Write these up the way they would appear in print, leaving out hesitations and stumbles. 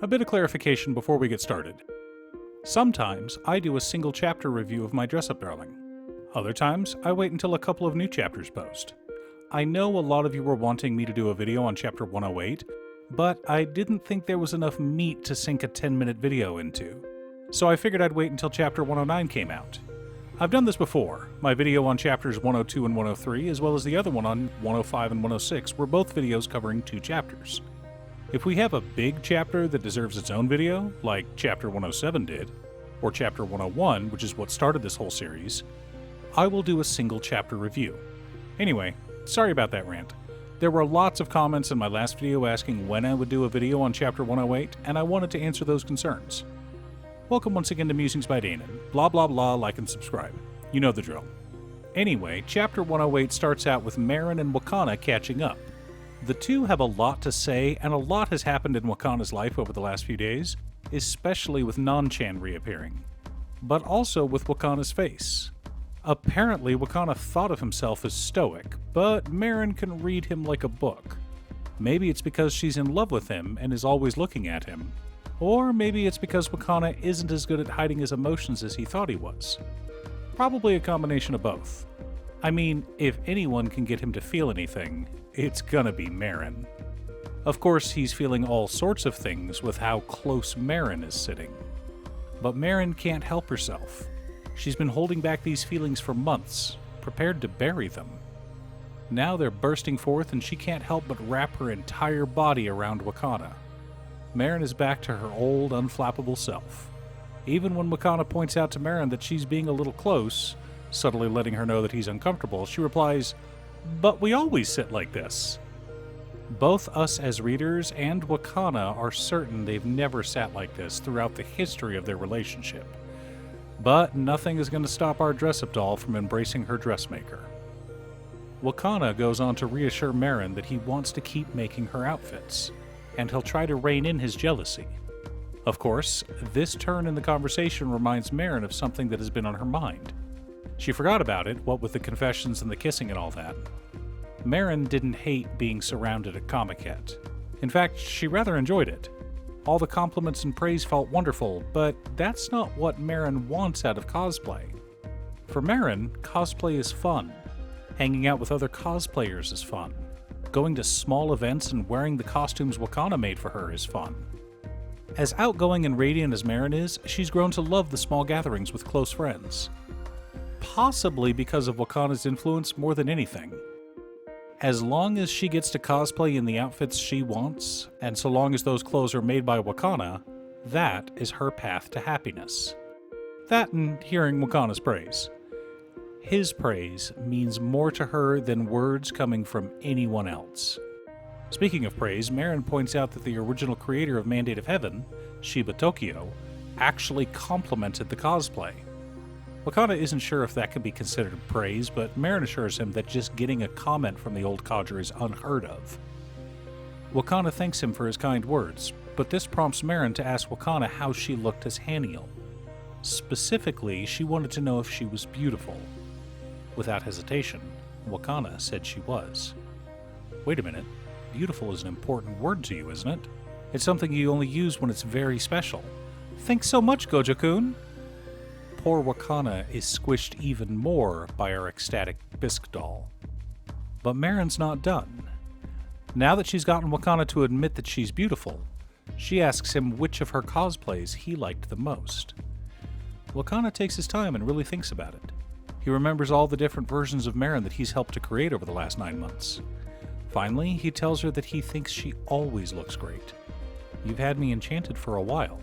A bit of clarification before we get started. Sometimes I do a single chapter review of my dress-up darling. Other times, I wait until a couple of new chapters post. I know a lot of you were wanting me to do a video on chapter 108, but I didn't think there was enough meat to sink a 10-minute video into. So I figured I'd wait until chapter 109 came out. I've done this before. My video on chapters 102 and 103, as well as the other one on 105 and 106, were both videos covering 2 chapters. If we have a big chapter that deserves its own video, like chapter 107 did, or chapter 101, which is what started this whole series, I will do a single chapter review. Anyway, sorry about that rant. There were lots of comments in my last video asking when I would do a video on chapter 108, and I wanted to answer those concerns. Welcome once again to Musings by Danon. Blah blah blah, like and subscribe. You know the drill. Anyway, chapter 108 starts out with Marin and Wakana catching up. The two have a lot to say, and a lot has happened in Wakana's life over the last few days, especially with Nan-chan reappearing, but also with Wakana's face. Apparently, Wakana thought of himself as stoic, but Marin can read him like a book. Maybe it's because she's in love with him and is always looking at him, or maybe it's because Wakana isn't as good at hiding his emotions as he thought he was. Probably a combination of both. I mean, if anyone can get him to feel anything, it's gonna be Marin. Of course, he's feeling all sorts of things with how close Marin is sitting. But Marin can't help herself. She's been holding back these feelings for months, prepared to bury them. Now they're bursting forth and she can't help but wrap her entire body around Wakana. Marin is back to her old, unflappable self. Even when Wakana points out to Marin that she's being a little close, subtly letting her know that he's uncomfortable, she replies, "But we always sit like this." Both us as readers and Wakana are certain they've never sat like this throughout the history of their relationship. But nothing is going to stop our dress-up doll from embracing her dressmaker. Wakana goes on to reassure Marin that he wants to keep making her outfits, and he'll try to rein in his jealousy. Of course, this turn in the conversation reminds Marin of something that has been on her mind. She forgot about it, what with the confessions and the kissing and all that. Marin didn't hate being surrounded at Comiket. In fact, she rather enjoyed it. All the compliments and praise felt wonderful, but that's not what Marin wants out of cosplay. For Marin, cosplay is fun. Hanging out with other cosplayers is fun. Going to small events and wearing the costumes Wakana made for her is fun. As outgoing and radiant as Marin is, she's grown to love the small gatherings with close friends. Possibly because of Wakana's influence more than anything. As long as she gets to cosplay in the outfits she wants, and so long as those clothes are made by Wakana, that is her path to happiness. That and hearing Wakana's praise. His praise means more to her than words coming from anyone else. Speaking of praise, Marin points out that the original creator of Mandate of Heaven, Shiba Tokyo, actually complimented the cosplay. Wakana isn't sure if that can be considered praise, but Marin assures him that just getting a comment from the old codger is unheard of. Wakana thanks him for his kind words, but this prompts Marin to ask Wakana how she looked as Haniel. Specifically, she wanted to know if she was beautiful. Without hesitation, Wakana said she was. Wait a minute, beautiful is an important word to you, isn't it? It's something you only use when it's very special. Thanks so much, Gojo-kun! Poor Wakana is squished even more by our ecstatic bisque doll. But Marin's not done. Now that she's gotten Wakana to admit that she's beautiful, she asks him which of her cosplays he liked the most. Wakana takes his time and really thinks about it. He remembers all the different versions of Marin that he's helped to create over the last 9 months. Finally, he tells her that he thinks she always looks great. "You've had me enchanted for a while."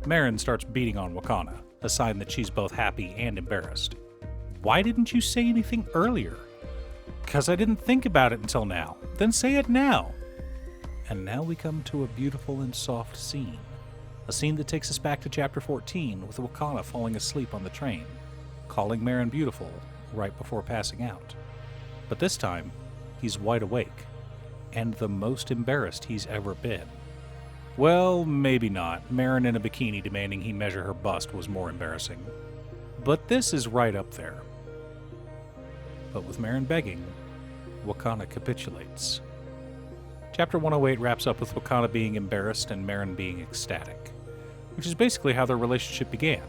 Marin starts beating on Wakana, a sign that she's both happy and embarrassed. "Why didn't you say anything earlier?" "'Cause I didn't think about it until now." "Then say it now." And now we come to a beautiful and soft scene. A scene that takes us back to chapter 14 with Wakana falling asleep on the train, calling Marin beautiful right before passing out. But this time, he's wide awake, and the most embarrassed he's ever been. Well, maybe not. Marin in a bikini demanding he measure her bust was more embarrassing. But this is right up there. But with Marin begging, Wakana capitulates. Chapter 108 wraps up with Wakana being embarrassed and Marin being ecstatic, which is basically how their relationship began.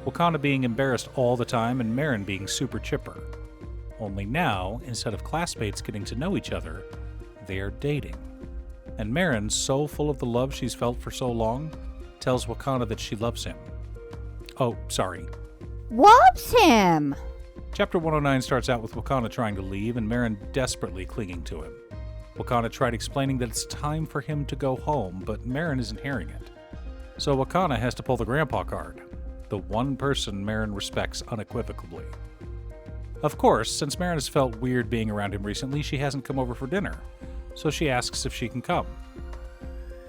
Wakana being embarrassed all the time and Marin being super chipper. Only now, instead of classmates getting to know each other, they are dating. And Marin, so full of the love she's felt for so long, tells Wakana that she loves him. Oh, sorry. Loves him! Chapter 109 starts out with Wakana trying to leave and Marin desperately clinging to him. Wakana tried explaining that it's time for him to go home, but Marin isn't hearing it. So Wakana has to pull the grandpa card, the one person Marin respects unequivocally. Of course, since Marin has felt weird being around him recently, she hasn't come over for dinner, so she asks if she can come.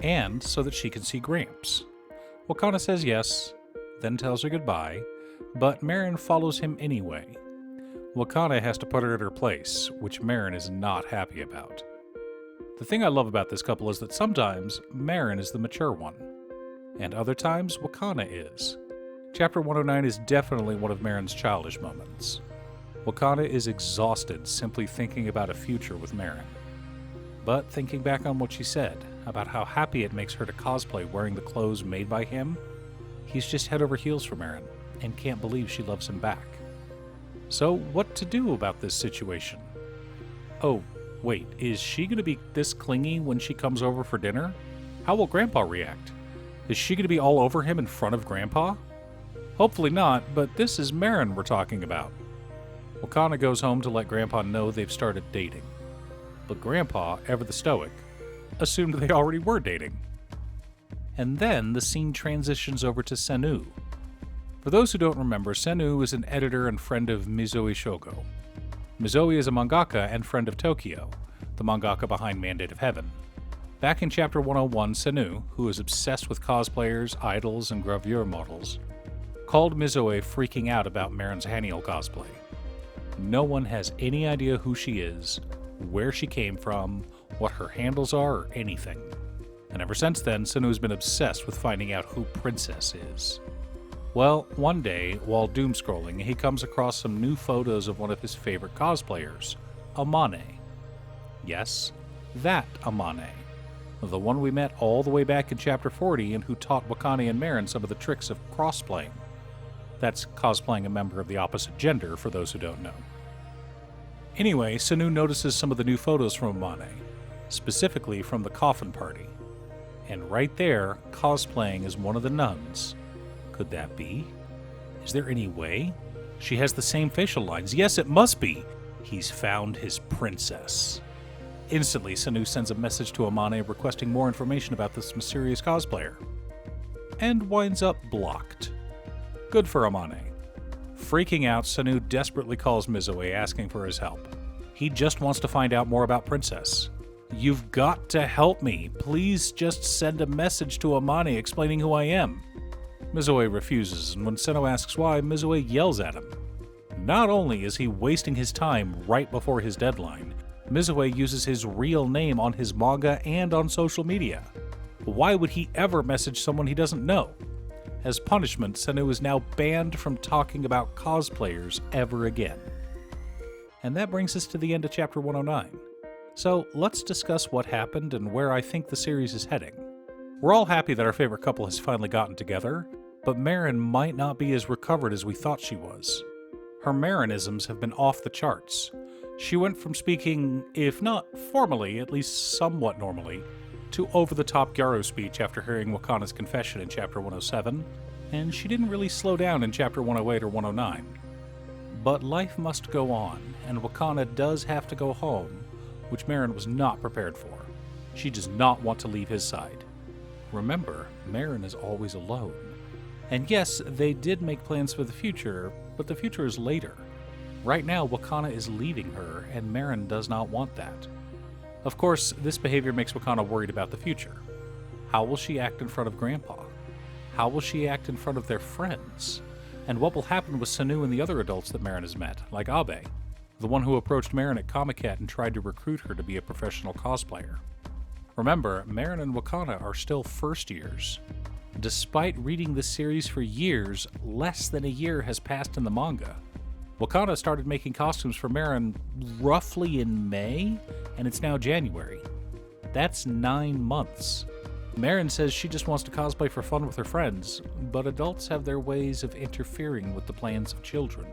And so that she can see Gramps. Wakana says yes, then tells her goodbye, but Marin follows him anyway. Wakana has to put her at her place, which Marin is not happy about. The thing I love about this couple is that sometimes Marin is the mature one, and other times Wakana is. Chapter 109 is definitely one of Marin's childish moments. Wakana is exhausted simply thinking about a future with Marin. But thinking back on what she said, about how happy it makes her to cosplay wearing the clothes made by him, he's just head over heels for Marin, and can't believe she loves him back. So what to do about this situation? Oh, wait, is she going to be this clingy when she comes over for dinner? How will Grandpa react? Is she going to be all over him in front of Grandpa? Hopefully not, but this is Marin we're talking about. Wakana goes home to let Grandpa know they've started dating. But Grandpa, ever the stoic, assumed they already were dating. And then the scene transitions over to Seno. For those who don't remember, Seno is an editor and friend of Mizoi Shogo. Mizoi is a mangaka and friend of Tokyo, the mangaka behind Mandate of Heaven. Back in Chapter 101, Seno, who is obsessed with cosplayers, idols, and gravure models, called Mizoi freaking out about Marin's Haniel cosplay. No one has any idea who she is, where she came from, what her handles are, or anything. And ever since then, Seno's been obsessed with finding out who Princess is. Well, one day, while doom-scrolling, he comes across some new photos of one of his favorite cosplayers, Amane. Yes, that Amane. The one we met all the way back in Chapter 40 and who taught Wakana and Marin some of the tricks of crossplaying. That's cosplaying a member of the opposite gender, for those who don't know. Anyway, Seno notices some of the new photos from Amane, specifically from the coffin party. And right there, cosplaying as one of the nuns. Could that be? Is there any way? She has the same facial lines. Yes, it must be. He's found his princess. Instantly, Seno sends a message to Amane requesting more information about this mysterious cosplayer. And winds up blocked. Good for Amane. Freaking out, Seno desperately calls Mizoi asking for his help. He just wants to find out more about Princess. You've got to help me. Please just send a message to Amane explaining who I am. Mizoi refuses, and when Seno asks why, Mizoi yells at him. Not only is he wasting his time right before his deadline, Mizoi uses his real name on his manga and on social media. Why would he ever message someone he doesn't know? As punishment, Seno is now banned from talking about cosplayers ever again. And that brings us to the end of Chapter 109. So let's discuss what happened and where I think the series is heading. We're all happy that our favorite couple has finally gotten together, but Marin might not be as recovered as we thought she was. Her Marinisms have been off the charts. She went from speaking, if not formally, at least somewhat normally, to over-the-top Gyaro speech after hearing Wakana's confession in Chapter 107, and she didn't really slow down in Chapter 108 or 109. But life must go on, and Wakana does have to go home, which Marin was not prepared for. She does not want to leave his side. Remember, Marin is always alone. And yes, they did make plans for the future, but the future is later. Right now, Wakana is leaving her, and Marin does not want that. Of course, this behavior makes Wakana worried about the future. How will she act in front of Grandpa? How will she act in front of their friends? And what will happen with Seno and the other adults that Marin has met, like Abe, the one who approached Marin at Comiket and tried to recruit her to be a professional cosplayer? Remember, Marin and Wakana are still first years. Despite reading this series for years, less than a year has passed in the manga. Wakana started making costumes for Marin roughly in May, and it's now January. That's 9 months. Marin says she just wants to cosplay for fun with her friends, but adults have their ways of interfering with the plans of children.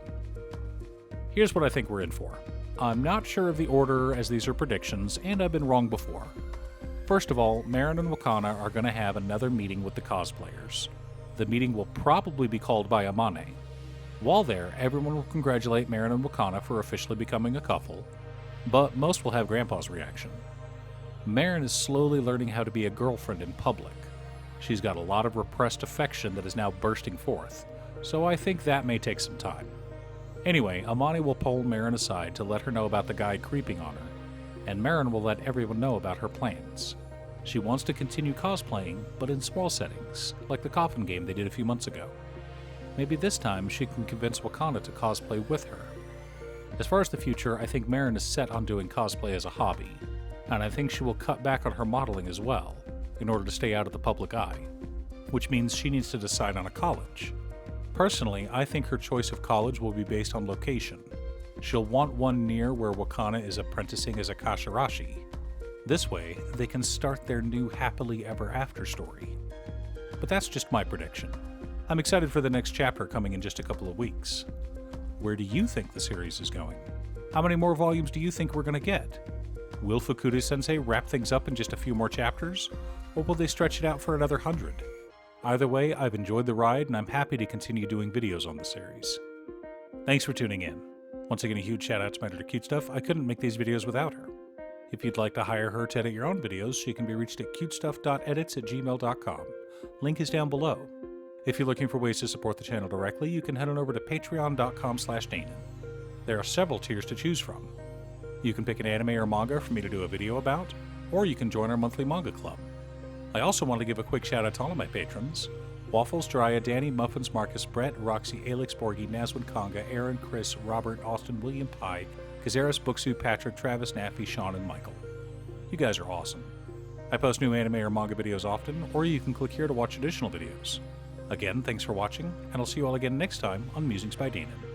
Here's what I think we're in for. I'm not sure of the order, as these are predictions, and I've been wrong before. First of all, Marin and Wakana are going to have another meeting with the cosplayers. The meeting will probably be called by Amane. While there, everyone will congratulate Marin and Wakana for officially becoming a couple, but most will have Grandpa's reaction. Marin is slowly learning how to be a girlfriend in public. She's got a lot of repressed affection that is now bursting forth, so I think that may take some time. Anyway, Amani will pull Marin aside to let her know about the guy creeping on her, and Marin will let everyone know about her plans. She wants to continue cosplaying, but in small settings, like the coffin game they did a few months ago. Maybe this time she can convince Wakana to cosplay with her. As far as the future, I think Marin is set on doing cosplay as a hobby, and I think she will cut back on her modeling as well, in order to stay out of the public eye, which means she needs to decide on a college. Personally, I think her choice of college will be based on location. She'll want one near where Wakana is apprenticing as a Kashirashi. This way, they can start their new happily ever after story. But that's just my prediction. I'm excited for the next chapter coming in just a couple of weeks. Where do you think the series is going? How many more volumes do you think we're going to get? Will Fukuda-sensei wrap things up in just a few more chapters, or will they stretch it out for another 100? Either way, I've enjoyed the ride, and I'm happy to continue doing videos on the series. Thanks for tuning in. Once again, a huge shout out to my editor Cute Stuff. I couldn't make these videos without her. If you'd like to hire her to edit your own videos, she can be reached at cutestuff.edits@gmail.com. Link is down below. If you're looking for ways to support the channel directly, you can head on over to patreon.com/Danon. There are several tiers to choose from. You can pick an anime or manga for me to do a video about, or you can join our monthly manga club. I also want to give a quick shout out to all of my patrons: Waffles, Jiraiya, Danny, Muffins, Marcus, Brett, Roxy, Alex, Borgie, Nazwin, Konga, Aaron, Chris, Robert, Austin, William Pye, Kazaris, Booksu, Patrick, Travis, Naffy, Sean, and Michael. You guys are awesome. I post new anime or manga videos often, or you can click here to watch additional videos. Again, thanks for watching, and I'll see you all again next time on Musings by Danon.